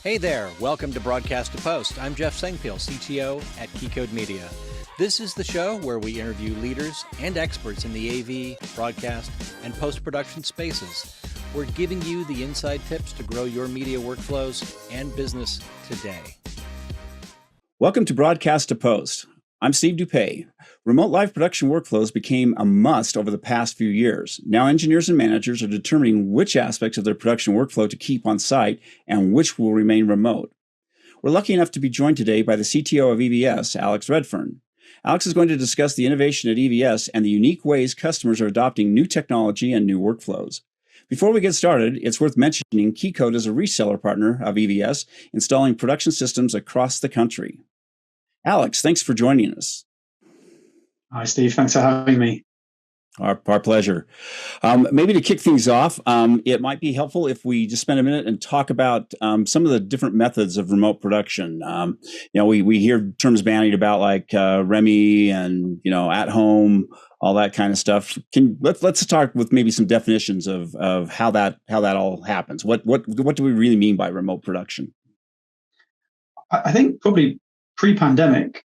Hey there, welcome to Broadcast to Post. I'm Jeff Sengfield, CTO at Keycode Media. This is the show where we interview leaders and experts in the AV, broadcast, and post-production spaces. We're giving you the inside tips to grow your media workflows and business today. Welcome to Broadcast to Post. I'm Steve Dupay. Remote live production workflows became a must over the past few years. Now engineers and managers are determining which aspects of their production workflow to keep on site and which will remain remote. We're lucky enough to be joined today by the CTO of EVS, Alex Redfern. Alex is going to discuss the innovation at EVS and the unique ways customers are adopting new technology and new workflows. Before we get started, it's worth mentioning Keycode is a reseller partner of EVS, installing production systems across the country. Alex, thanks for joining us. Hi, Steve. Thanks for having me. Our pleasure. Maybe to kick things off, it might be helpful if we just spend a minute and talk about some of the different methods of remote production. We hear terms bandied about like REMI and at home, all that kind of stuff. Let's start with maybe some definitions of how that all happens. What do we really mean by remote production? I think probably pre-pandemic,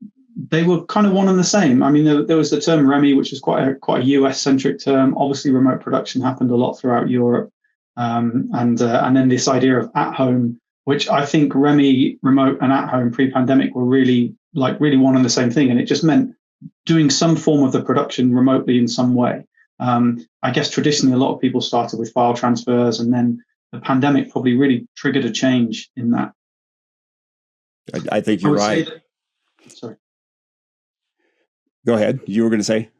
they were kind of one and the same. I mean, there was the term REMI, which was quite a US-centric term. Obviously, remote production happened a lot throughout Europe, and then this idea of at home, which I think REMI, remote, and at home pre-pandemic were really one and the same thing, and it just meant doing some form of the production remotely in some way. I guess traditionally, a lot of people started with file transfers, and then the pandemic probably really triggered a change in that. I think you're right. Sorry. Go ahead. You were going to say?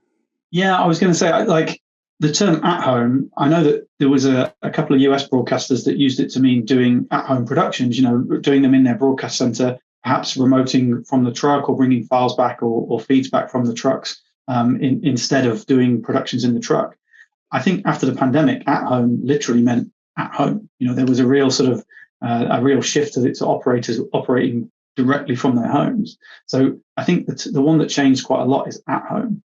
Yeah, I was going to say, like the term at home, I know that there was a couple of US broadcasters that used it to mean doing at home productions, doing them in their broadcast center, perhaps remoting from the truck or bringing files back or feeds back from the trucks instead of doing productions in the truck. I think after the pandemic, at home literally meant at home. There was a real sort of a real shift to operators operating directly from their homes. So I think that the one that changed quite a lot is at home.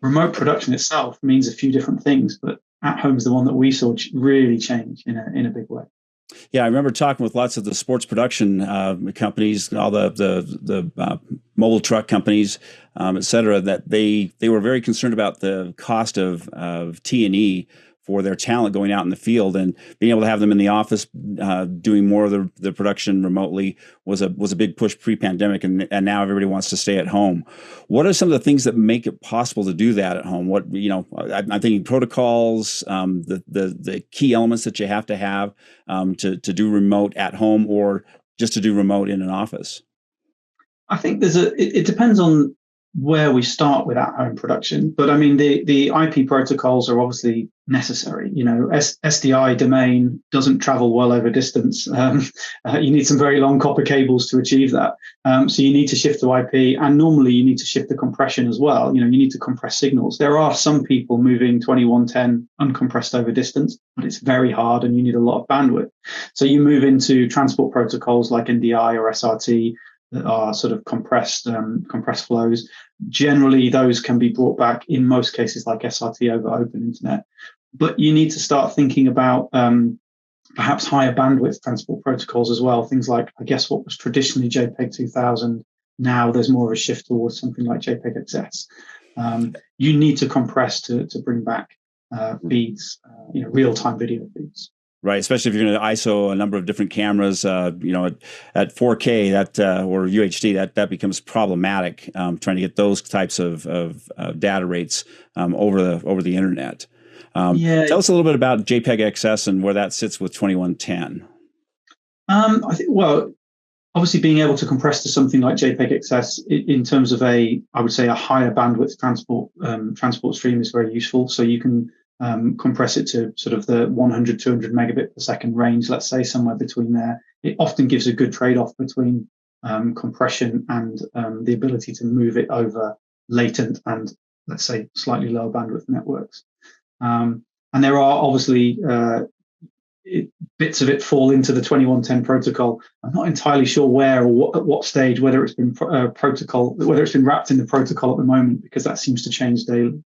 Remote production itself means a few different things, but at home is the one that we saw really change in a big way. Yeah, I remember talking with lots of the sports production companies, all the mobile truck companies, et cetera, that they were very concerned about the cost of T&E for their talent going out in the field, and being able to have them in the office doing more of the production remotely was a big push pre-pandemic, and now everybody wants to stay at home. What are some of the things that make it possible to do that at home? I'm thinking protocols, the key elements that you have to do remote at home or just to do remote in an office. I think it depends on where we start with at-home production, but I mean the IP protocols are obviously necessary. SDI domain doesn't travel well over distance. You need some very long copper cables to achieve that. So you need to shift to IP, and normally you need to shift the compression as well. You need to compress signals. There are some people moving 2110 uncompressed over distance, but it's very hard, and you need a lot of bandwidth. So you move into transport protocols like NDI or SRT that are sort of compressed flows. Generally, those can be brought back in most cases like SRT over open internet. But you need to start thinking about perhaps higher bandwidth transport protocols as well. Things like, I guess, what was traditionally JPEG 2000. Now there's more of a shift towards something like JPEG XS. You need to compress to bring back feeds, real-time video feeds. Right, especially if you're going to ISO a number of different cameras, at 4K or UHD, that becomes problematic. Trying to get those types of data rates over the internet. Tell us a little bit about JPEG XS and where that sits with 2110. I think, obviously being able to compress to something like JPEG XS in terms of I would say a higher bandwidth transport stream is very useful. So you can compress it to sort of the 100, 200 megabit per second range, let's say somewhere between there. It often gives a good trade-off between compression and the ability to move it over latent and, let's say, slightly lower bandwidth networks. And there are obviously bits of it fall into the 2110 protocol. I'm not entirely sure where or at what stage, whether it's been whether it's been wrapped in the protocol at the moment, because that seems to change daily.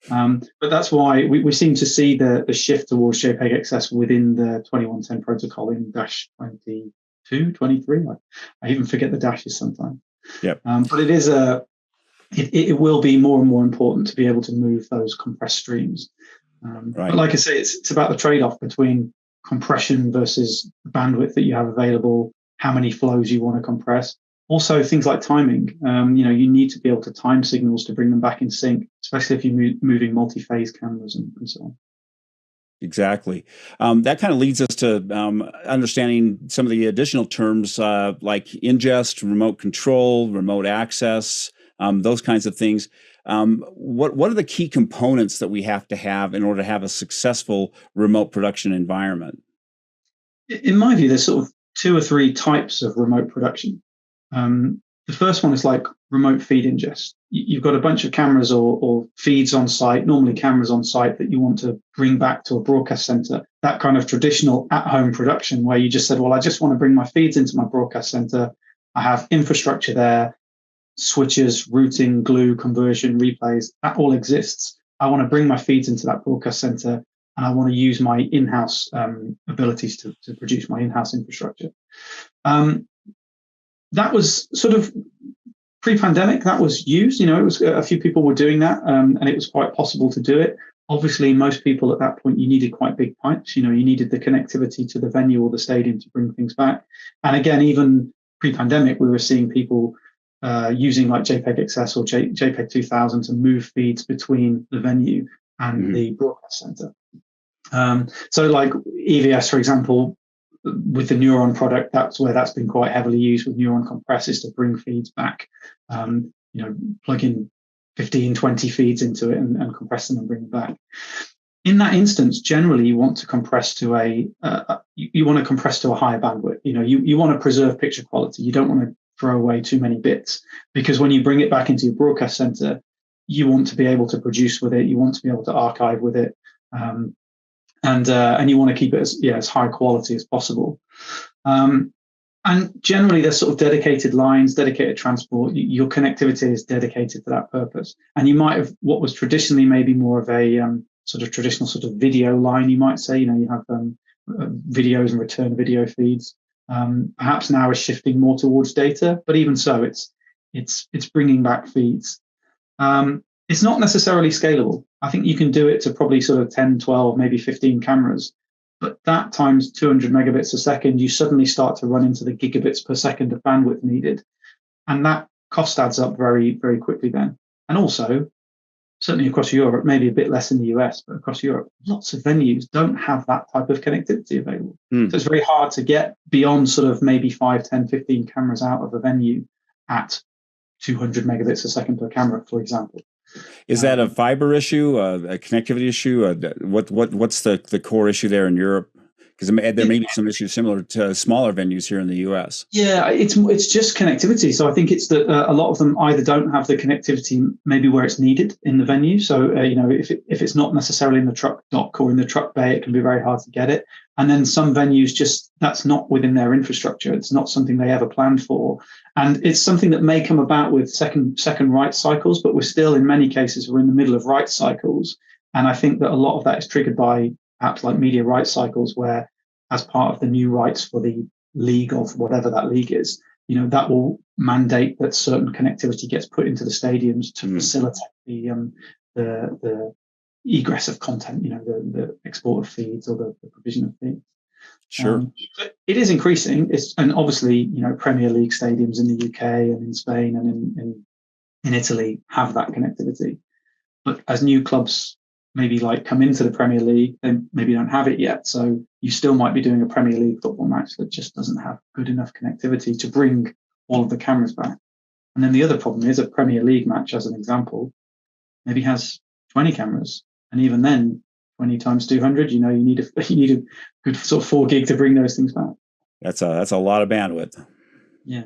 But that's why we seem to see the shift towards JPEG XS within the 2110 protocol in -22 22, 23. I even forget the dashes sometimes. Yep. But it will be more and more important to be able to move those compressed streams. Right. But like I say, it's about the trade-off between compression versus the bandwidth that you have available, how many flows you want to compress. Also, things like timing. You need to be able to time signals to bring them back in sync, especially if you're moving multi-phase cameras and so on. Exactly. That kind of leads us to understanding some of the additional terms like ingest, remote control, remote access, those kinds of things. What are the key components that we have to have in order to have a successful remote production environment? In my view, there's sort of 2 or 3 types of remote production. The first one is like remote feed ingest. You've got a bunch of cameras or feeds on site, normally cameras on site that you want to bring back to a broadcast center. That kind of traditional at-home production where you just said, well, I just want to bring my feeds into my broadcast center. I have infrastructure there, switches, routing, glue, conversion, replays. That all exists. I want to bring my feeds into that broadcast center, and I want to use my in-house abilities to produce my in-house infrastructure. That was sort of pre-pandemic. That was used. It was a few people were doing that, and it was quite possible to do it. Obviously, most people at that point, you needed quite big pipes. You needed the connectivity to the venue or the stadium to bring things back. And again, even pre-pandemic, we were seeing people using like JPEG XS or JPEG 2000 to move feeds between the venue and the broadcast center. So like EVS, for example, with the Neuron product, that's where that's been quite heavily used with Neuron compressors to bring feeds back. Plug in 15, 20 feeds into it and compress them and bring them back. In that instance, generally you want to compress to a higher bandwidth. You want to preserve picture quality. You don't want to throw away too many bits, because when you bring it back into your broadcast center, you want to be able to produce with it. You want to be able to archive with it. And you want to keep it as high quality as possible. And generally, there's sort of dedicated lines, dedicated transport. Your connectivity is dedicated to that purpose. And you might have what was traditionally maybe more of a sort of traditional sort of video line, you might say. You have videos and return video feeds. Perhaps now is shifting more towards data, but even so, it's bringing back feeds. It's not necessarily scalable. I think you can do it to probably sort of 10, 12, maybe 15 cameras. But that times 200 megabits a second, you suddenly start to run into the gigabits per second of bandwidth needed. And that cost adds up very, very quickly then. And also, certainly across Europe, maybe a bit less in the US, but across Europe, lots of venues don't have that type of connectivity available. So it's very hard to get beyond sort of maybe 5, 10, 15 cameras out of a venue at 200 megabits a second per camera, for example. Is that a fiber issue, a connectivity issue? What's the core issue there in Europe? Because there may be some issues similar to smaller venues here in the U.S. Yeah, it's just connectivity. So I think it's that a lot of them either don't have the connectivity maybe where it's needed in the venue. So if it's not necessarily in the truck dock or in the truck bay, it can be very hard to get it. And then some venues just that's not within their infrastructure. It's not something they ever planned for. And it's something that may come about with second write cycles, but we're still in many cases we're in the middle of write cycles. And I think that a lot of that is triggered by perhaps like media rights cycles, where as part of the new rights for the league of whatever that league is, that will mandate that certain connectivity gets put into the stadiums to facilitate the egress of content, the export of feeds or the provision of feeds. Sure. But it is increasing. And obviously, Premier League stadiums in the UK and in Spain and in Italy have that connectivity. But as new clubs maybe like come into the Premier League, they maybe don't have it yet. So you still might be doing a Premier League football match that just doesn't have good enough connectivity to bring all of the cameras back. And then the other problem is a Premier League match, as an example, maybe has 20 cameras. And even then, 20 times 200, you need a good sort of 4 gig to bring those things back. That's a lot of bandwidth. Yeah.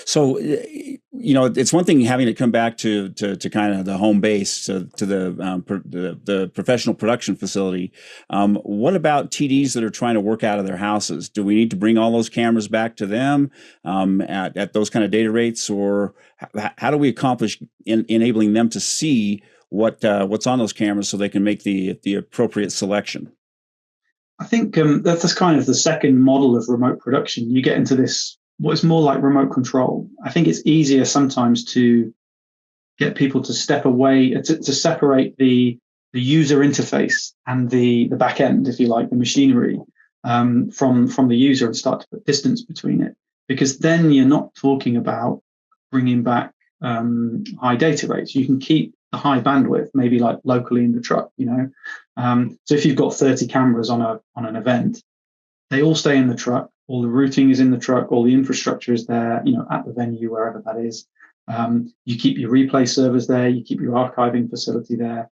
So, it's one thing having to come back to kind of the home base, to the professional production facility. What about TDs that are trying to work out of their houses? Do we need to bring all those cameras back to them at those kind of data rates, or how do we accomplish enabling them to see what's on those cameras so they can make the appropriate selection? I think that's kind of the second model of remote production. You get into this, what is more like remote control. I think it's easier sometimes to get people to step away, to separate the user interface and the back end, if you like, the machinery from the user, and start to put distance between it. Because then you're not talking about bringing back high data rates. You can keep the high bandwidth, maybe like locally in the truck, So if you've got 30 cameras on an event, they all stay in the truck. All the routing is in the truck. All the infrastructure is there, at the venue, wherever that is. You keep your replay servers there. You keep your archiving facility there.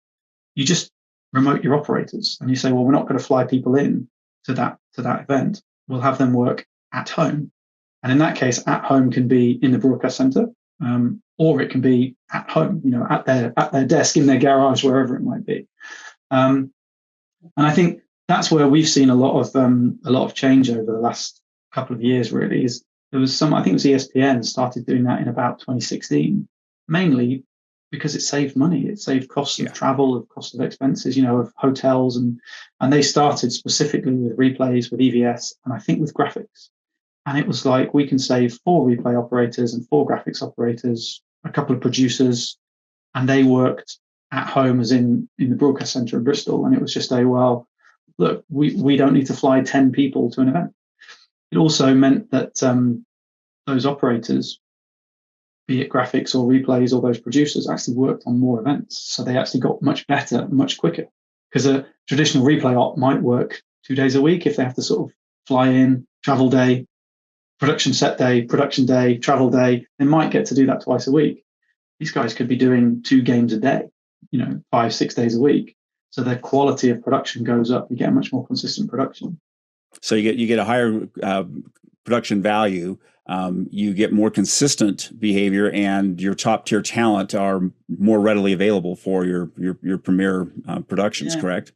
You just remote your operators, and you say, well, we're not going to fly people in to that event. We'll have them work at home. And in that case, at home can be in the broadcast center, or it can be at home, at their desk, in their garage, wherever it might be. And I think that's where we've seen a lot of change over the last couple of years. Really, is there was I think it was ESPN started doing that in about 2016, mainly because it saved money. It saved costs of travel, of cost of expenses, of hotels, and they started specifically with replays, with EVS, and I think with graphics. And it was like, we can save 4 replay operators and 4 graphics operators, a couple of producers, and they worked at home, as in the broadcast center in Bristol. And it was just look, we don't need to fly 10 people to an event. It also meant that those operators, be it graphics or replays, or those producers, actually worked on more events. So they actually got much better, much quicker. Because a traditional replay op might work 2 days a week if they have to sort of fly in, travel day, production set day, production day, travel day. They might get to do that twice a week. These guys could be doing 2 games a day, 5-6 days a week. So their quality of production goes up. You get a much more consistent production. So you get a higher production value. You get more consistent behavior, and your top tier talent are more readily available for your premier productions. Yeah. Correct?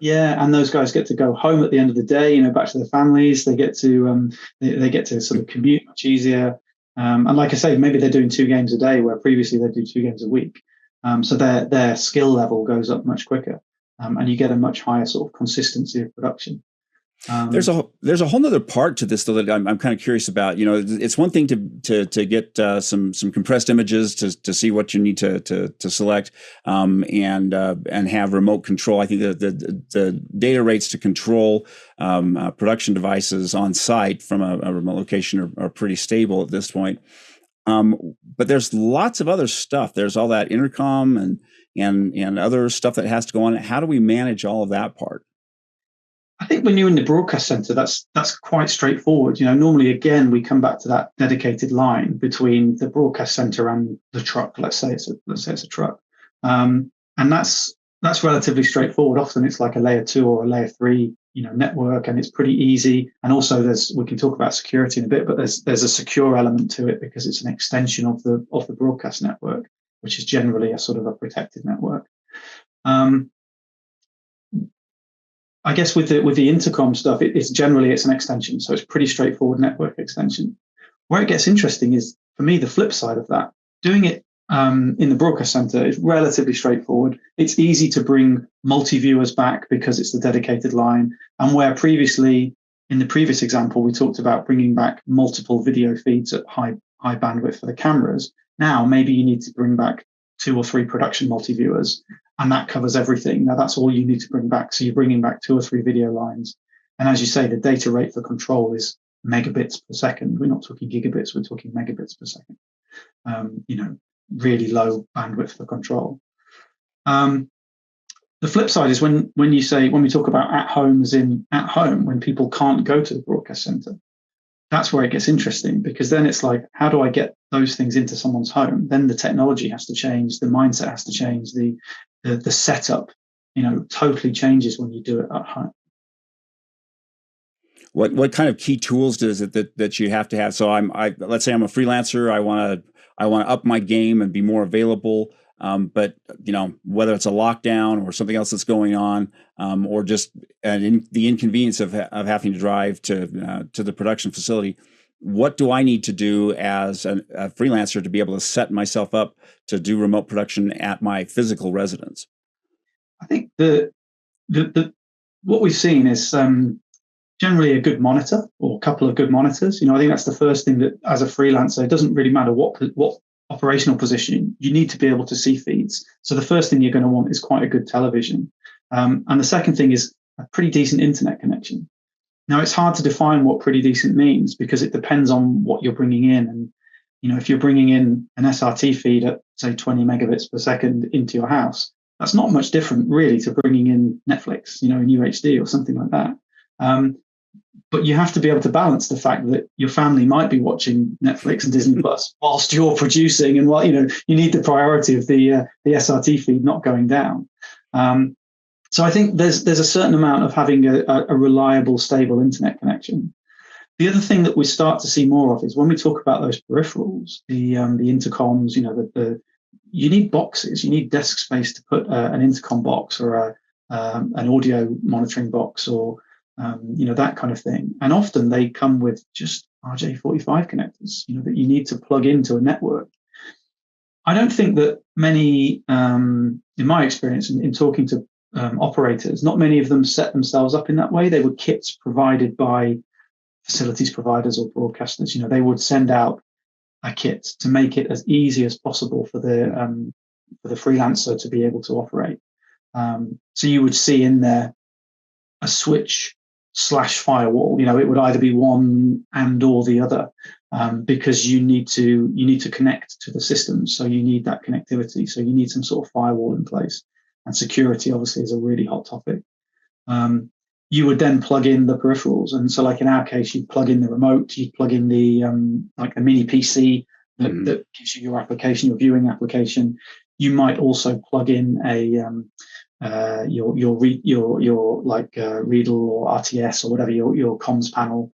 Yeah, and those guys get to go home at the end of the day, back to their families. They get to they get to sort of commute much easier. And like I say, maybe they're doing 2 games a day, where previously they do 2 games a week. So their skill level goes up much quicker, and you get a much higher sort of consistency of production. There's a whole other part to this, though, that I'm kind of curious about. It's one thing to get some compressed images to see what you need to select, and have remote control. I think the data rates to control production devices on site from a remote location are pretty stable at this point. But there's lots of other stuff. There's all that intercom and other stuff that has to go on. How do we manage all of that part? I think when you're in the broadcast center, that's quite straightforward. Normally, again, we come back to that dedicated line between the broadcast center and the truck. Let's say it's a truck, and that's relatively straightforward. Often it's like a layer 2 or a layer 3, network, and it's pretty easy. And also, we can talk about security in a bit, but there's a secure element to it because it's an extension of the broadcast network, which is generally a sort of a protected network. I guess with the intercom stuff, it's an extension, so it's pretty straightforward network extension. Where it gets interesting is, for me, the flip side of that. Doing it in the broadcast center is relatively straightforward. It's easy to bring multi-viewers back because it's the dedicated line. And where previously, in the previous example, we talked about bringing back multiple video feeds at high bandwidth for the cameras. Now, maybe you need to bring back 2 or 3 production multi-viewers, and that covers everything. Now, that's all you need to bring back. So you're bringing back 2 or 3 video lines. And as you say, the data rate for control is megabits per second. We're not talking gigabits, we're talking megabits per second. Really low bandwidth for control. The flip side is when we talk about at home, as in at home, when people can't go to the broadcast center, that's where it gets interesting, because then it's like, how do I get those things into someone's home? Then the technology has to change, the mindset has to change, the setup, totally changes when you do it at home. What kind of key tools does it that you have to have? So let's say I'm a freelancer. I want to up my game and be more available. But whether it's a lockdown or something else that's going on, or just the inconvenience of having to drive to the production facility, what do I need to do as a freelancer to be able to set myself up to do remote production at my physical residence? I think the what we've seen is generally a good monitor or a couple of good monitors. I think that's the first thing that, as a freelancer, it doesn't really matter what operational position, you need to be able to see feeds. So the first thing you're going to want is quite a good television. And the second thing is a pretty decent internet connection. Now, it's hard to define what pretty decent means because it depends on what you're bringing in. And, if you're bringing in an SRT feed at, say, 20 megabits per second into your house, that's not much different, really, to bringing in Netflix, in UHD or something like that. But you have to be able to balance the fact that your family might be watching Netflix and Disney Plus whilst you're producing, and you need the priority of the SRT feed not going down. So I think there's a certain amount of having a reliable, stable internet connection. The other thing that we start to see more of is when we talk about those peripherals, the intercoms. You need boxes, you need desk space to put an intercom box or an audio monitoring box or that kind of thing. And often they come with just RJ45 connectors, that you need to plug into a network. I don't think that many, in my experience in talking to operators, not many of them set themselves up in that way. They were kits provided by facilities providers or broadcasters. They would send out a kit to make it as easy as possible for the freelancer to be able to operate. So you would see in there a switch / firewall. It would either be one and or the other, because you need to connect to the system. So you need that connectivity. So you need some sort of firewall in place. And security obviously is a really hot topic. You would then plug in the peripherals. And so, like in our case, you'd plug in the remote, you'd plug in the like a mini PC that gives you your application, your viewing application. You might also plug in a your like Readle or RTS or whatever your comms panel.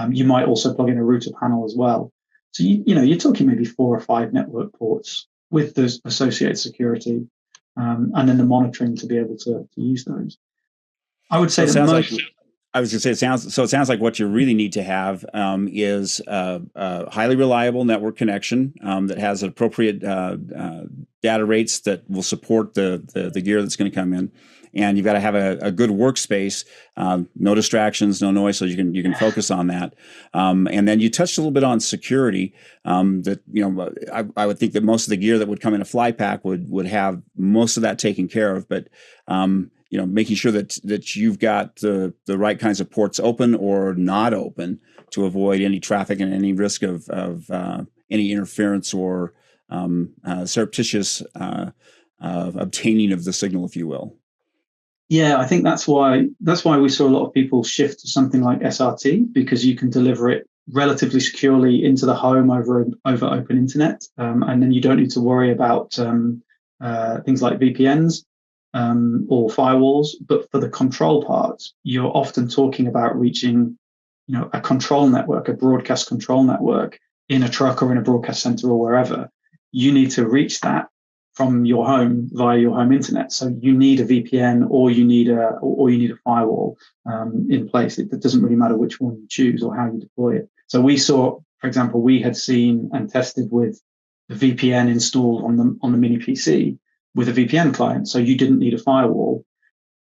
You might also plug in a router panel as well. So you're talking maybe 4 or 5 network ports with the associated security, and then the monitoring to be able to use those. I would say I was going to say it sounds like what you really need to have is a highly reliable network connection that has appropriate data rates that will support the gear that's going to come in, and you've got to have a good workspace, no distractions, no noise, so you can focus on that. And then you touched a little bit on security. That I would think that most of the gear that would come in a fly pack would have most of that taken care of, but making sure that you've got the right kinds of ports open or not open to avoid any traffic and any risk of any interference or surreptitious obtaining of the signal, if you will. Yeah, I think that's why we saw a lot of people shift to something like SRT, because you can deliver it relatively securely into the home over open internet, and then you don't need to worry about things like VPNs. Or firewalls, but for the control part, you're often talking about reaching, a control network, a broadcast control network in a truck or in a broadcast center or wherever. You need to reach that from your home via your home internet. So you need a VPN or you need a firewall in place. It doesn't really matter which one you choose or how you deploy it. So we saw, for example, we had seen and tested with the VPN installed on the mini PC with a VPN client, so you didn't need a firewall.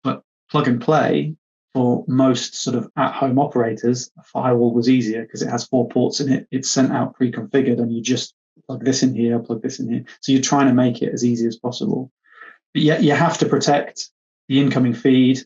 But plug and play for most sort of at-home operators, a firewall was easier because it has 4 ports in it. It's sent out pre-configured, and you just plug this in here, plug this in here. So you're trying to make it as easy as possible. But yet you have to protect the incoming feed.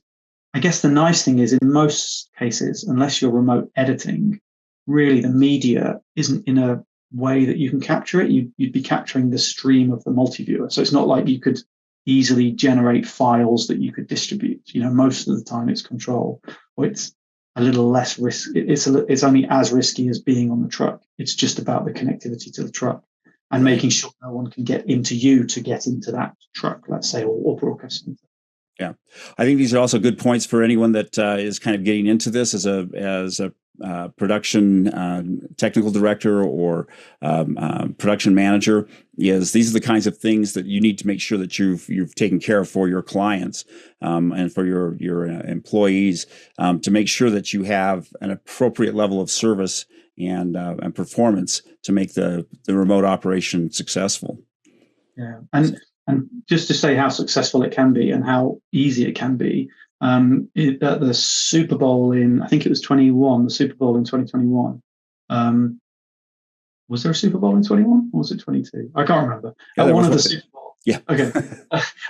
I guess the nice thing is, in most cases, unless you're remote editing, really the media isn't in a way that you can capture it. You'd be capturing the stream of the multiviewer. So it's not like you could easily generate files that you could distribute. Most of the time it's control, or it's a little less risk. It's only as risky as being on the truck. It's just about the connectivity to the truck and making sure no one can get into you to get into that truck, let's say, or broadcasting. Yeah, I think these are also good points for anyone that is kind of getting into this as a production technical director or production manager. These are the kinds of things that you need to make sure that you've taken care of for your clients and for your employees, to make sure that you have an appropriate level of service and performance to make the remote operation successful. Yeah, and just to say how successful it can be and how easy it can be, At the Super Bowl I think it was 21, the Super Bowl in 2021. Was there a Super Bowl in 21 or was it 22? I can't remember. Yeah, At one of the Super Bowl. Yeah. Okay.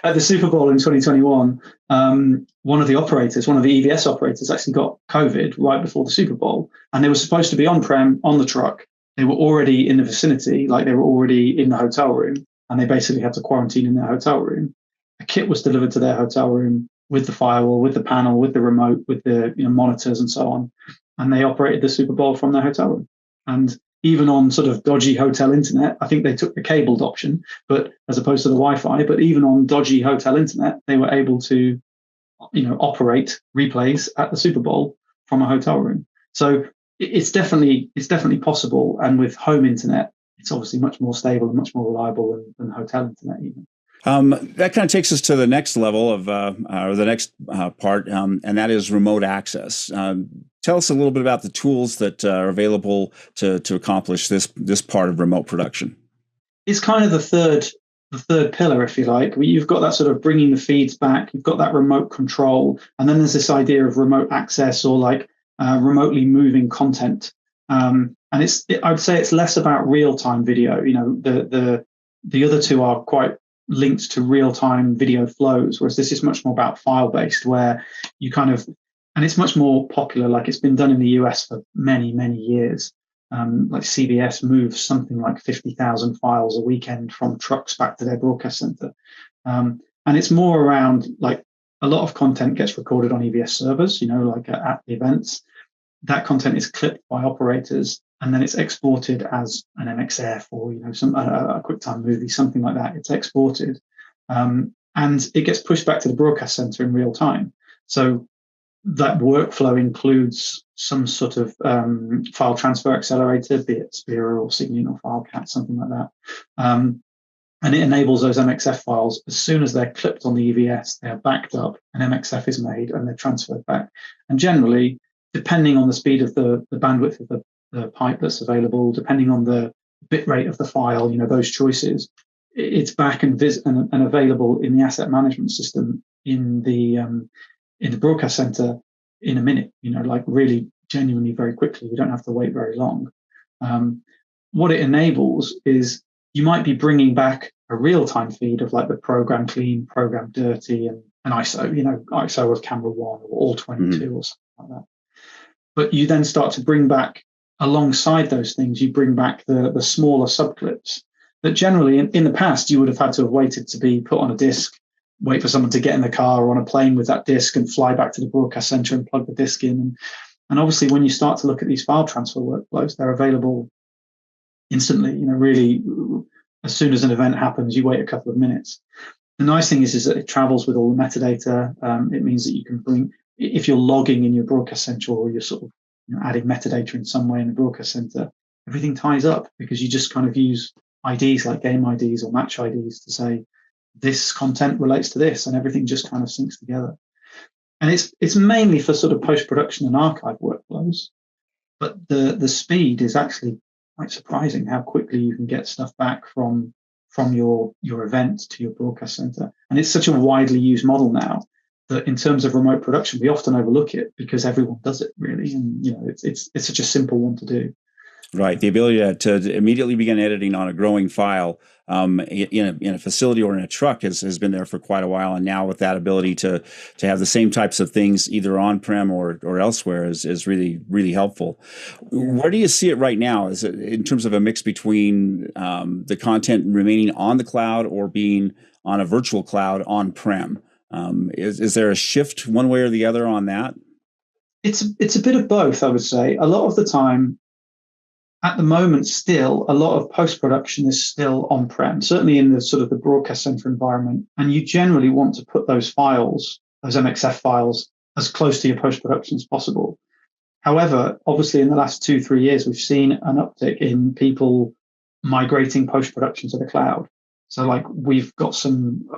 At the Super Bowl in 2021, one of the EVS operators actually got COVID right before the Super Bowl, and they were supposed to be on-prem on the truck. They were already in the vicinity, like they were already in the hotel room, and they basically had to quarantine in their hotel room. A kit was delivered to their hotel room with the firewall, with the panel, with the remote, with the monitors and so on, and they operated the Super Bowl from their hotel room. And even on sort of dodgy hotel internet, I think they took the cabled option, but as opposed to the Wi-Fi. But even on dodgy hotel internet, they were able to, operate replays at the Super Bowl from a hotel room. So it's definitely possible. And with home internet, it's obviously much more stable and much more reliable than hotel internet even. That kind of takes us to the next level of, or the next part, and that is remote access. Tell us a little bit about the tools that are available to accomplish this part of remote production. It's kind of the third pillar, if you like. You've got that sort of bringing the feeds back. You've got that remote control, and then there's this idea of remote access or like remotely moving content. And I'd say it's less about real-time video. The other two are quite linked to real-time video flows, whereas this is much more about file-based, where you and it's much more popular. Like it's been done in the US for many, many years. Like CBS moves something like 50,000 files a weekend from trucks back to their broadcast center. And it's more around like a lot of content gets recorded on EVS servers, like at the events. That content is clipped by operators, and then it's exported as an MXF or a QuickTime movie, something like that. It's exported, and it gets pushed back to the broadcast center in real time. So that workflow includes some sort of file transfer accelerator, be it Spira or Signion or FileCat, something like that. And it enables those MXF files, as soon as they're clipped on the EVS, they are backed up, an MXF is made, and they're transferred back. And generally, depending on the speed of the bandwidth of the pipe that's available, depending on the bit rate of the file, those choices, it's back and available in the asset management system in the broadcast center in a minute, like really genuinely very quickly. You don't have to wait very long. What it enables is you might be bringing back a real-time feed of like the program clean, program dirty, and ISO, ISO of camera 1 or all 22 or something like that. But you then start to bring back, alongside those things, you bring back the smaller subclips that generally in the past you would have had to have waited to be put on a disk, wait for someone to get in the car or on a plane with that disk and fly back to the broadcast center and plug the disk in. And obviously when you start to look at these file transfer workflows, they're available instantly, really as soon as an event happens, you wait a couple of minutes. The nice thing is that it travels with all the metadata. It means that you can bring, if you're logging in your broadcast center or you're sort of adding metadata in some way in the broadcast center, everything ties up because you just kind of use IDs like game IDs or match IDs to say this content relates to this, and everything just kind of syncs together. And it's mainly for sort of post-production and archive workflows, but the speed is actually quite surprising how quickly you can get stuff back from your event to your broadcast center. And it's such a widely used model now that in terms of remote production, we often overlook it because everyone does it really. And, it's such a simple one to do. Right. The ability to immediately begin editing on a growing file in a facility or in a truck has been there for quite a while. And now with that ability to have the same types of things either on-prem or elsewhere is really, really helpful. Where do you see it right now? Is it in terms of a mix between the content remaining on the cloud or being on a virtual cloud on-prem? Is there a shift one way or the other on that? It's a bit of both, I would say. A lot of the time, at the moment, still, a lot of post-production is still on-prem, certainly in the sort of the broadcast center environment. And you generally want to put those files, those MXF files, as close to your post-production as possible. However, obviously, in the last 2-3 years, we've seen an uptick in people migrating post-production to the cloud. So like we've got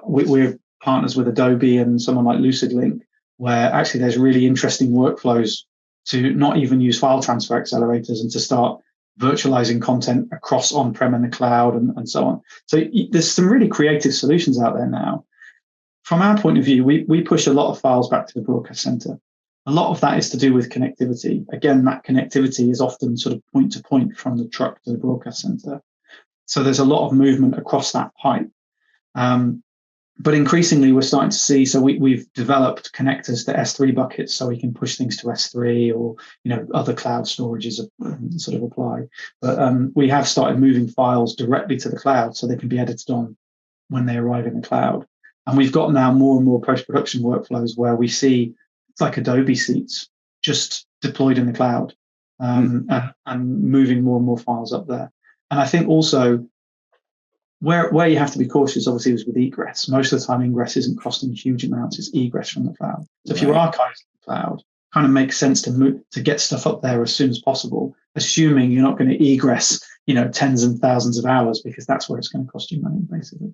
we're partners with Adobe and someone like LucidLink, where actually there's really interesting workflows to not even use file transfer accelerators and to start virtualizing content across on-prem and the cloud and so on. So there's some really creative solutions out there now. from our point of view, we push a lot of files back to the broadcast center. A lot of that is to do with connectivity. Again, that connectivity is often sort of point to point from the truck to the broadcast center. So there's a lot of movement across that pipe. But increasingly, we're starting to see, so we've developed connectors to S3 buckets, so we can push things to S3, or other cloud storages sort of apply. But we have started moving files directly to the cloud, so they can be edited on when they arrive in the cloud. And we've got now more and more post-production workflows where we see it's like Adobe seats just deployed in the cloud, and moving more and more files up there. And I think also, where you have to be cautious, obviously, is with egress. Most of the time, ingress isn't costing huge amounts; it's egress from the cloud. So if you archive in the cloud, kind of makes sense to get stuff up there as soon as possible, assuming you're not going to egress, tens and thousands of hours, because that's where it's going to cost you money, basically.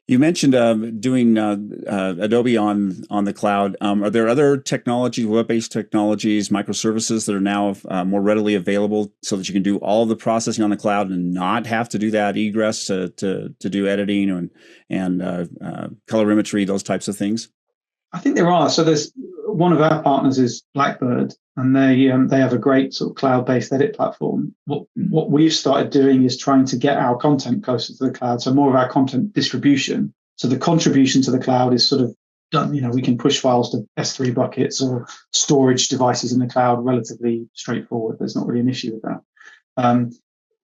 You mentioned doing Adobe on the cloud. Are there other technologies, web-based technologies, microservices that are now more readily available so that you can do all of the processing on the cloud and not have to do that egress to do editing and colorimetry, those types of things? I think there are. So there's one of our partners is Blackbird, and they have a great sort of cloud-based edit platform. What we've started doing is trying to get our content closer to the cloud, so more of our content distribution. So the contribution to the cloud is sort of done. We can push files to S3 buckets or storage devices in the cloud relatively straightforward. There's not really an issue with that.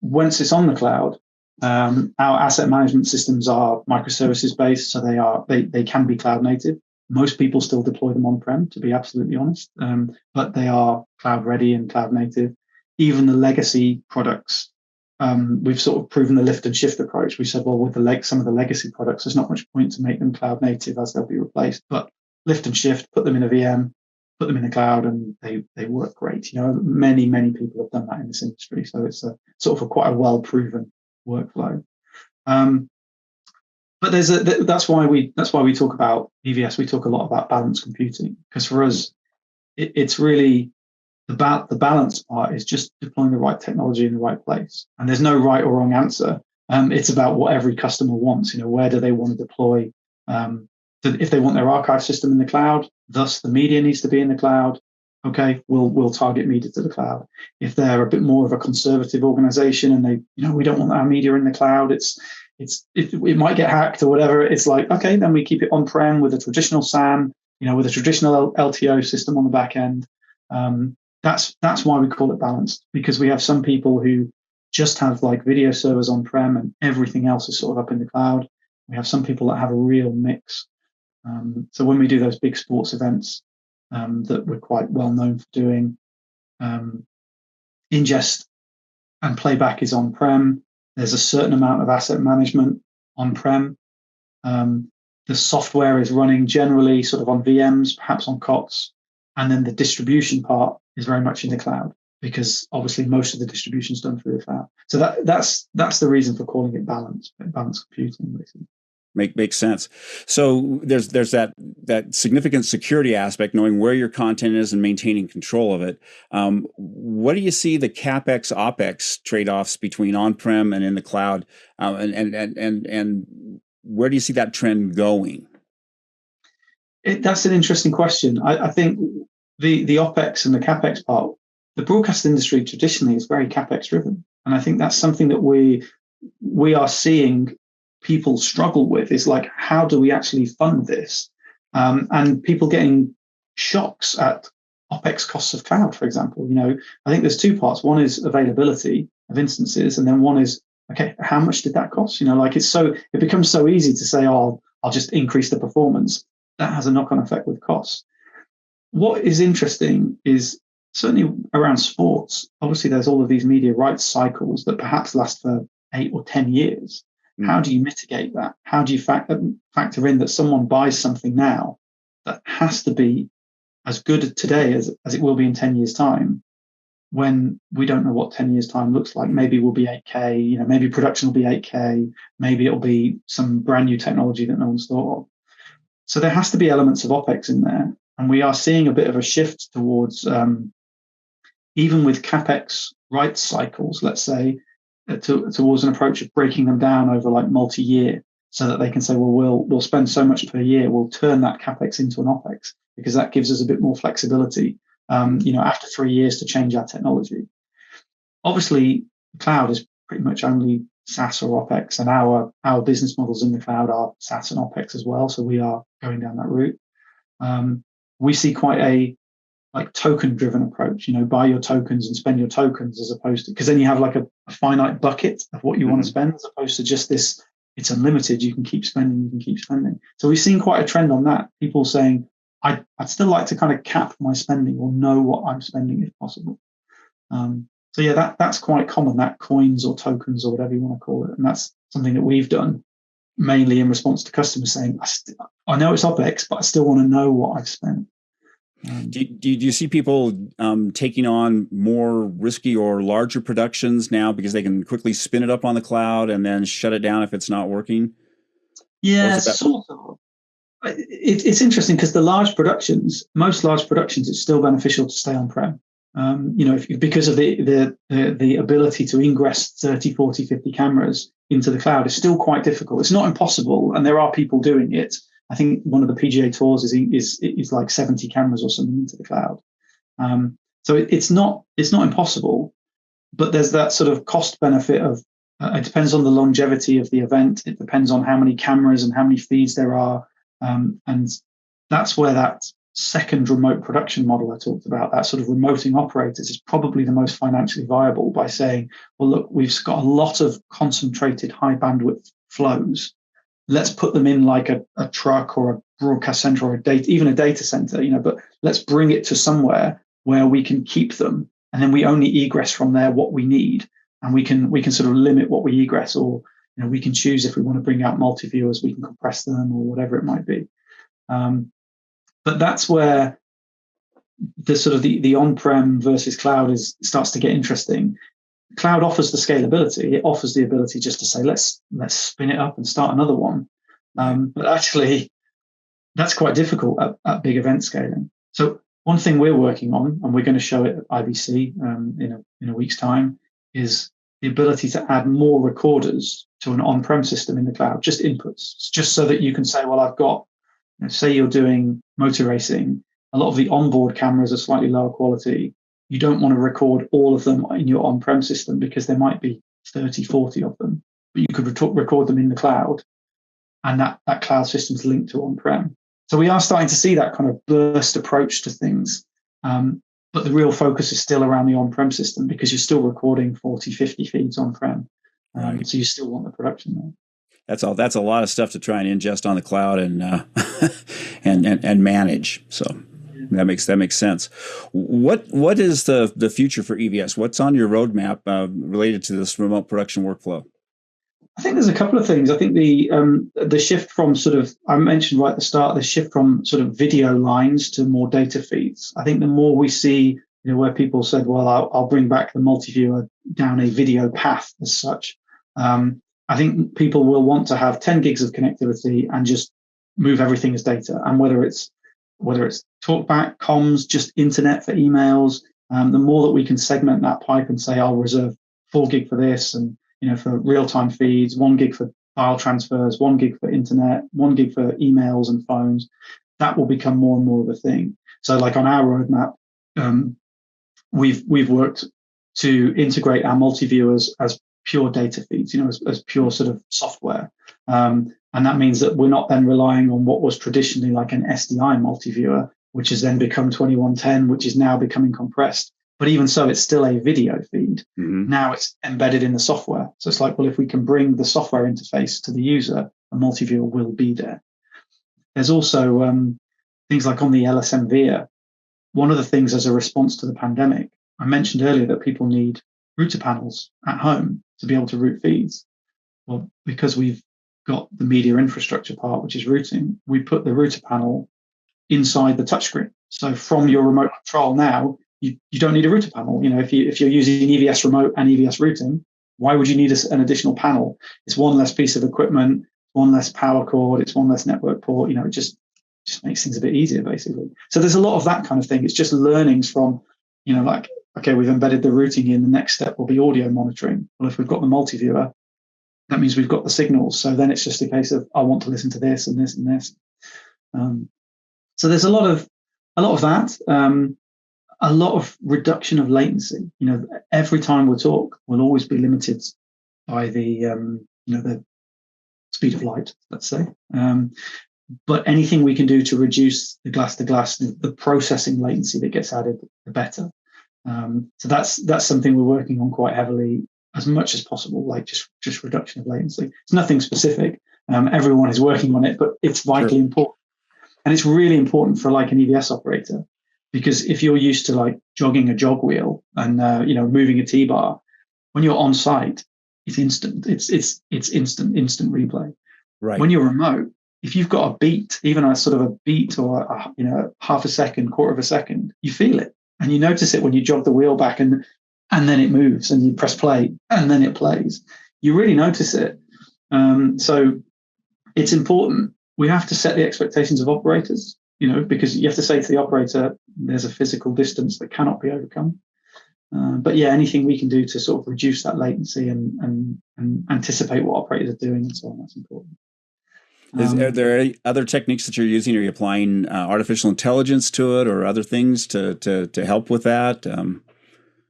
Once it's on the cloud, our asset management systems are microservices based, so they can be cloud native. Most people still deploy them on-prem, to be absolutely honest, but they are cloud ready and cloud native. Even the legacy products, we've sort of proven the lift and shift approach. We said, well, with some of the legacy products, there's not much point to make them cloud native as they'll be replaced. But lift and shift, put them in a VM, put them in the cloud, and they work great. Many people have done that in this industry, so it's a sort of quite a well-proven workflow. But that's why we talk about EVS. We talk a lot about balanced computing, because for us, it's really the balance part is just deploying the right technology in the right place. And there's no right or wrong answer. It's about what every customer wants. Where do they want to deploy? If they want their archive system in the cloud, thus the media needs to be in the cloud. Okay, we'll target media to the cloud. If they're a bit more of a conservative organization and we don't want our media in the cloud, it might get hacked or whatever. It's like, okay, then we keep it on-prem with a traditional SAN, with a traditional LTO system on the back end. That's why we call it balanced, because we have some people who just have like video servers on-prem and everything else is sort of up in the cloud. We have some people that have a real mix. So when we do those big sports events that we're quite well known for doing, ingest and playback is on-prem. There's a certain amount of asset management on-prem. The software is running generally sort of on VMs, perhaps on COTS, and then the distribution part is very much in the cloud, because obviously most of the distribution is done through the cloud. So that's the reason for calling it balanced computing, basically. Makes sense. So there's that significant security aspect, knowing where your content is and maintaining control of it. What do you see the CapEx OpEx trade-offs between on-prem and in the cloud, and where do you see that trend going? That's an interesting question. I think the OpEx and the CapEx part, the broadcast industry traditionally is very CapEx driven, and I think that's something that we are seeing people struggle with, is like, how do we actually fund this? And people getting shocks at OpEx costs of cloud, for example. I think there's two parts. One is availability of instances, and then one is, okay, how much did that cost? It becomes so easy to say, oh, I'll just increase the performance. That has a knock-on effect with costs. What is interesting is certainly around sports. Obviously, there's all of these media rights cycles that perhaps last for 8 or 10 years. How do you mitigate that? How do you factor in that someone buys something now that has to be as good today as it will be in 10 years' time, when we don't know what 10 years' time looks like? Maybe we'll be 8K, maybe production will be 8K, maybe it'll be some brand new technology that no one's thought of. So there has to be elements of OpEx in there. And we are seeing a bit of a shift towards, even with CapEx rights cycles, let's say, towards an approach of breaking them down over like multi-year. so that they can say, well, we'll spend so much per year, we'll turn that CapEx into an OpEx, because that gives us a bit more flexibility, after 3 years to change our technology. Obviously, the cloud is pretty much only SaaS or OpEx, and our business models in the cloud are SaaS and OpEx as well. So we are going down that route. We see quite a token-driven approach. Buy your tokens and spend your tokens, as opposed to, because then you have like a finite bucket of what you want to spend, as opposed to just this. It's unlimited. You can keep spending. You can keep spending. So we've seen quite a trend on that. People saying, I'd still like to kind of cap my spending or know what I'm spending if possible. So yeah, that's quite common, that coins or tokens or whatever you want to call it. And that's something that we've done mainly in response to customers saying, I know it's OpEx, but I still want to know what I've spent. Do you see people taking on more risky or larger productions now because they can quickly spin it up on the cloud and then shut it down if it's not working? Yeah, sort of. It's interesting because most large productions, it's still beneficial to stay on-prem. Because of the ability to ingress 30, 40, 50 cameras into the cloud is still quite difficult. It's not impossible, and there are people doing it. I think one of the PGA tours is like 70 cameras or something into the cloud. So it's not impossible, but there's that sort of cost benefit of it depends on the longevity of the event. It depends on how many cameras and how many feeds there are, and that's where that second remote production model I talked about, that sort of remoting operators, is probably the most financially viable, by saying, well, look, we've got a lot of concentrated high bandwidth flows. Let's put them in like a truck or a broadcast center or even a data center, but let's bring it to somewhere where we can keep them. And then we only egress from there what we need. And we can sort of limit what we egress, or, we can choose if we want to bring out multi-viewers, we can compress them or whatever it might be. But that's where the sort of the on-prem versus cloud starts to get interesting. Cloud offers the scalability. It offers the ability just to say, let's spin it up and start another one. But actually, that's quite difficult at big event scaling. So one thing we're working on, and we're going to show it at IBC in a week's time, is the ability to add more recorders to an on-prem system in the cloud, just inputs, just so that you can say, well, I've got, say you're doing motor racing, a lot of the onboard cameras are slightly lower quality. You don't want to record all of them in your on-prem system because there might be 30, 40 of them, but you could record them in the cloud, and that cloud system's linked to on-prem. So we are starting to see that kind of burst approach to things. But the real focus is still around the on-prem system, because you're still recording 40, 50 feeds on-prem. Right. So you still want the production there. That's a lot of stuff to try and ingest on the cloud and and manage. So that makes sense. What is the future for EVS? What's on your roadmap related to this remote production workflow? I think there's a couple of things. I think the shift from sort of, I mentioned right at the start, the shift from sort of video lines to more data feeds. I think the more we see, where people said, well, I'll bring back the multi-viewer down a video path as such. I think people will want to have 10 gigs of connectivity and just move everything as data. And whether it's talkback, comms, just internet for emails, the more that we can segment that pipe and say, I'll reserve 4 gig for this, and for real-time feeds, 1 gig for file transfers, 1 gig for internet, 1 gig for emails and phones, that will become more and more of a thing. So like on our roadmap, we've worked to integrate our multi-viewers as pure data feeds, as pure sort of software. And that means that we're not then relying on what was traditionally like an SDI multi-viewer, which has then become 2110, which is now becoming compressed. But even so, it's still a video feed. Mm-hmm. Now it's embedded in the software. So it's like, well, if we can bring the software interface to the user, a multi-viewer will be there. There's also things like on the LSM-VIA. One of the things as a response to the pandemic, I mentioned earlier that people need router panels at home to be able to route feeds. Well, because we've got the media infrastructure part, which is routing, we put the router panel inside the touchscreen. So from your remote control now, you don't need a router panel. If you're using EVS remote and EVS routing, why would you need an additional panel? It's one less piece of equipment, one less power cord, it's one less network port. It just makes things a bit easier, basically. So there's a lot of that kind of thing. It's just learnings from, like, okay, we've embedded the routing in. The next step will be audio monitoring. Well, if we've got the multi-viewer, that means we've got the signals. So then it's just a case of, I want to listen to this and this and this. So there's a lot of that. A lot of reduction of latency. Every time we talk, we'll always be limited by the speed of light, let's say. But anything we can do to reduce the glass-to-glass, the processing latency that gets added, the better. So that's something we're working on quite heavily, as much as possible, like just reduction of latency. It's nothing specific. Everyone is working on it, but it's vitally important. And it's really important for like an EVS operator, because if you're used to like jogging a jog wheel and moving a T-bar, when you're on site, it's instant. It's instant replay. Right. When you're remote, if you've got a beat, even a sort of a beat or half a second, quarter of a second, you feel it and you notice it when you jog the wheel back and then it moves and you press play and then it plays. You really notice it. So it's important. We have to set the expectations of operators, because you have to say to the operator, there's a physical distance that cannot be overcome. But yeah, anything we can do to sort of reduce that latency and anticipate what operators are doing and so on, that's important. Are there any other techniques that you're using? Are you applying artificial intelligence to it or other things to help with that?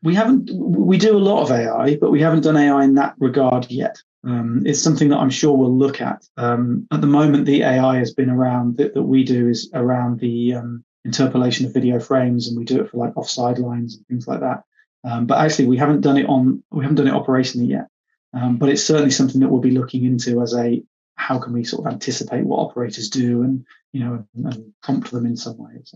We do a lot of AI, but we haven't done AI in that regard yet. It's something that I'm sure we'll look at. At the moment, the AI has been around that we do is around the interpolation of video frames, and we do it for like offside lines and things like that. But actually, we haven't done it operationally yet. But it's certainly something that we'll be looking into as how can we sort of anticipate what operators do and prompt them in some ways.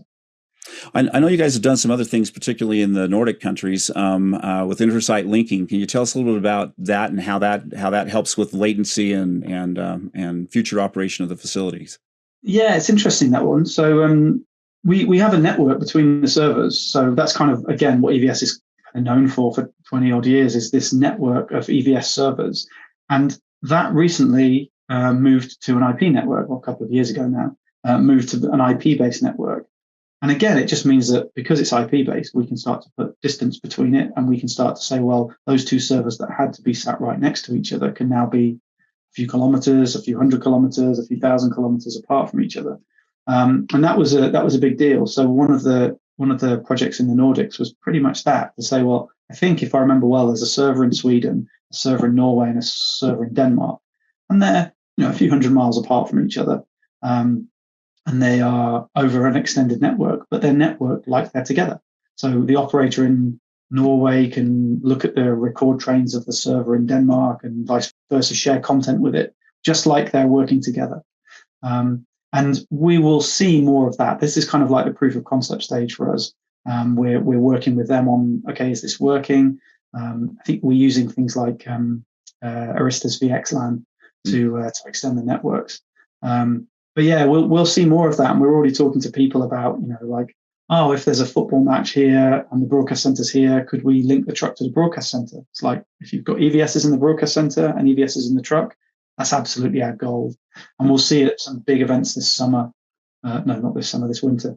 I know you guys have done some other things, particularly in the Nordic countries, with Intersite linking. Can you tell us a little bit about that and how that helps with latency and future operation of the facilities? Yeah, it's interesting, that one. So we have a network between the servers. So that's kind of, again, what EVS is known for 20 odd years, is this network of EVS servers. And that recently moved to an IP network, a couple of years ago now, moved to an IP-based network. And again, it just means that because it's IP-based, we can start to put distance between it, and we can start to say, well, those two servers that had to be sat right next to each other can now be a few kilometers, a few hundred kilometers, a few thousand kilometers apart from each other. And that was a big deal. So one of the projects in the Nordics was pretty much that, to say, well, I think if I remember well, there's a server in Sweden, a server in Norway, and a server in Denmark, and they're a few hundred miles apart from each other. And they are over an extended network, but they're networked like they're together. So the operator in Norway can look at the record trains of the server in Denmark and vice versa, share content with it, just like they're working together. And we will see more of that. This is kind of like the proof of concept stage for us. We're working with them on, okay, is this working? I think we're using things like Arista's VXLAN to extend the networks. But yeah, we'll see more of that, and we're already talking to people about, if there's a football match here and the broadcast center's here, could we link the truck to the broadcast center? It's like, if you've got EVSs in the broadcast center and EVSs in the truck, that's absolutely our goal. And we'll see it at some big events this summer. No, not this summer, this winter.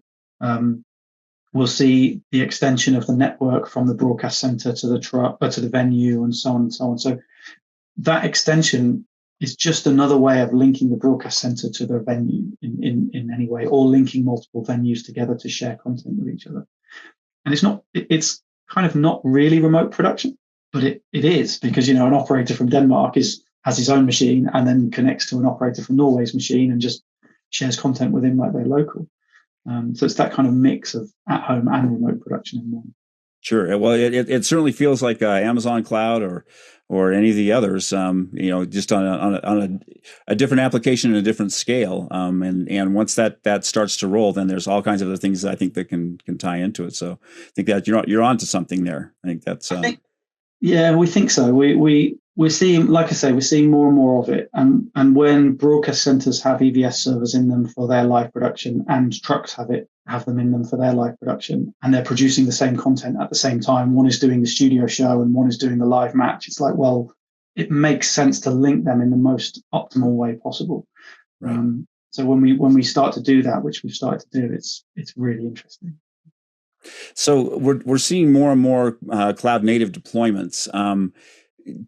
We'll see the extension of the network from the broadcast center to the truck, to the venue, and so on and so on. So that extension is just another way of linking the broadcast center to the venue in any way, or linking multiple venues together to share content with each other. And it's kind of not really remote production, but it is, because an operator from Denmark has his own machine and then connects to an operator from Norway's machine and just shares content with him like they're local. So it's that kind of mix of at home and remote production in one. Sure. Well, it certainly feels like Amazon Cloud or any of the others, just on a different application and a different scale. And once that starts to roll, then there's all kinds of other things I think that can tie into it. So I think that you're onto something there. I think that's. Yeah, we think so. We're seeing, like I say, we're seeing more and more of it. And when broadcast centers have EVS servers in them for their live production, and trucks have them in them for their live production, and they're producing the same content at the same time, one is doing the studio show and one is doing the live match, it's like, well, it makes sense to link them in the most optimal way possible. Right. So when we start to do that, which we've started to do, it's really interesting. So we're seeing more and more cloud native deployments.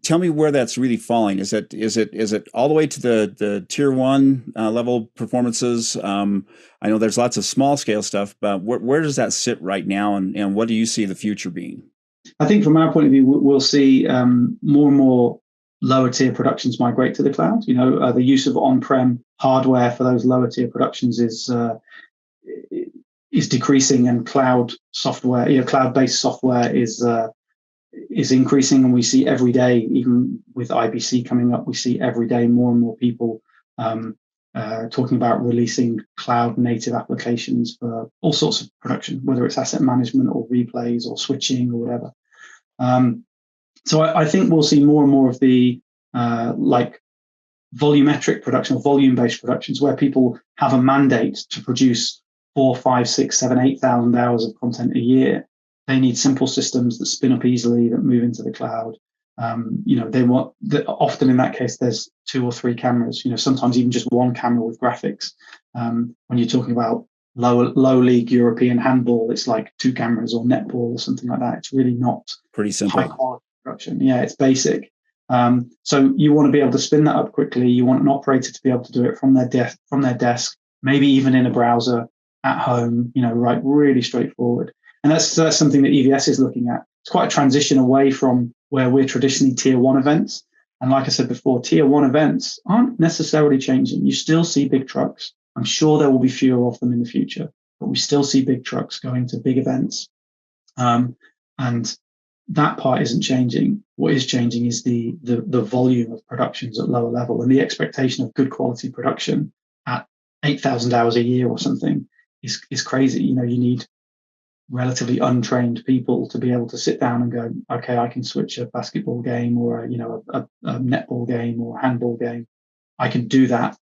tell me where that's really falling. Is it all the way to the tier one level performances? I know there's lots of small scale stuff, but where does that sit right now, and what do you see the future being? I think from our point of view, we'll see more and more lower tier productions migrate to the cloud. The use of on-prem hardware for those lower tier productions is decreasing, and cloud software, cloud-based software is increasing. And we see every day, even with IBC coming up, we see every day more and more people talking about releasing cloud native applications for all sorts of production, whether it's asset management or replays or switching or whatever. So I think we'll see more and more of the like volumetric production or volume-based productions where people have a mandate to produce 4,000, 5,000, 6,000, 7,000, 8,000 hours of content a year. They need simple systems that spin up easily, that move into the cloud. They want often in that case there's 2 or 3 cameras. Sometimes even just one camera with graphics. When you're talking about low league European handball, it's like 2 cameras, or netball or something like that. It's really not pretty simple. High quality production. Yeah, it's basic. So you want to be able to spin that up quickly. You want an operator to be able to do it from their desk, maybe even in a browser at home. Right, really straightforward. And that's something that EVS is looking at. It's quite a transition away from where we're traditionally tier 1 events. And like I said before, tier 1 events aren't necessarily changing. You still see big trucks. I'm sure there will be fewer of them in the future, but we still see big trucks going to big events. And that part isn't changing. What is changing is the volume of productions at lower level, and the expectation of good quality production at 8,000 hours a year or something is crazy. You need relatively untrained people to be able to sit down and go, okay, I can switch a basketball game or a netball game or a handball game. I can do that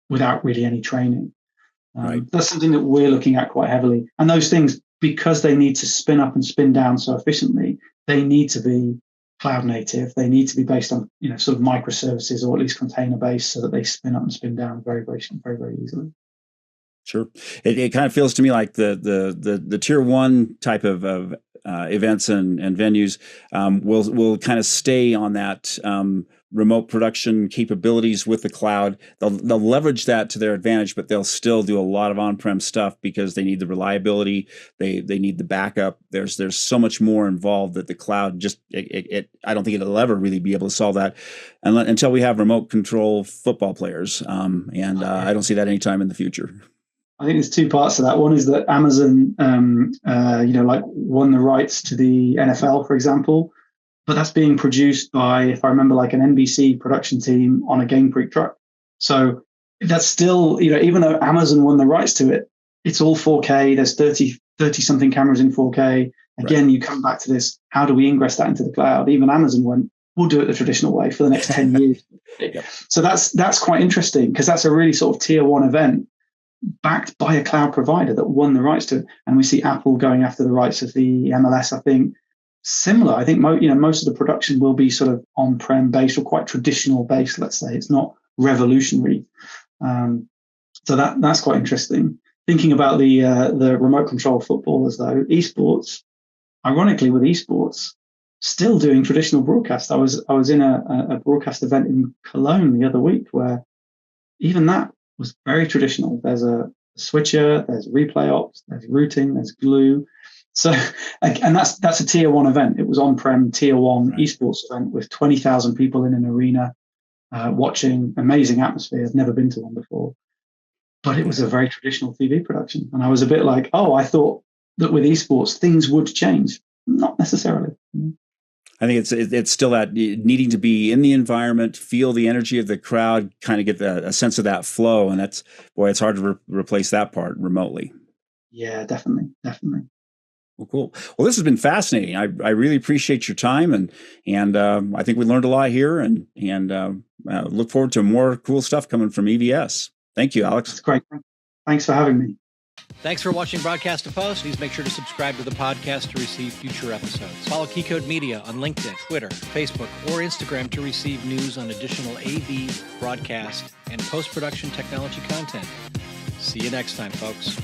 without really any training. Right. That's something that we're looking at quite heavily. And those things, because they need to spin up and spin down so efficiently, they need to be cloud native. They need to be based on sort of microservices, or at least container based, so that they spin up and spin down very, very, very, very easily. Sure. It kind of feels to me like the tier 1 type of events and venues will kind of stay on that remote production capabilities with the cloud. They'll leverage that to their advantage, but they'll still do a lot of on-prem stuff because they need the reliability. They need the backup. There's so much more involved that the cloud I don't think it'll ever really be able to solve that until we have remote control football players. I don't see that anytime in the future. I think there's 2 parts to that. One is that Amazon, won the rights to the NFL, for example, but that's being produced by, if I remember, like an NBC production team on a Game Freak truck. So that's still, even though Amazon won the rights to it, it's all 4K. There's 30 something cameras in 4K. Again, You come back to this, how do we ingress that into the cloud? Even Amazon went, we'll do it the traditional way for the next 10 years. Yep. So that's quite interesting, because that's a really sort of tier 1 event, backed by a cloud provider that won the rights to it. And we see Apple going after the rights of the MLS, I think. Similar, I think most of the production will be sort of on-prem based, or quite traditional based, let's say. It's not revolutionary. So that's quite interesting. Thinking about the remote control footballers, though, esports, ironically with esports, still doing traditional broadcast. I was in a broadcast event in Cologne the other week where even that was very traditional. There's a switcher, there's replay ops, there's routing, there's glue. So, and that's a tier 1 event. It was on-prem tier 1 esports event with 20,000 people in an arena watching. Amazing atmosphere. I've never been to one before, but it was a very traditional TV production. And I was a bit like, I thought that with esports things would change. Not necessarily. I think it's still that needing to be in the environment, feel the energy of the crowd, kind of get a sense of that flow, and it's hard to replace that part remotely. Yeah, definitely. Well, cool. Well, this has been fascinating. I really appreciate your time, and I think we learned a lot here, and look forward to more cool stuff coming from EVS. Thank you, Alex. That's great. Thanks for having me. Thanks for watching Broadcast to Post. Please make sure to subscribe to the podcast to receive future episodes. Follow Keycode Media on LinkedIn, Twitter, Facebook, or Instagram to receive news on additional AV, broadcast, and post-production technology content. See you next time, folks.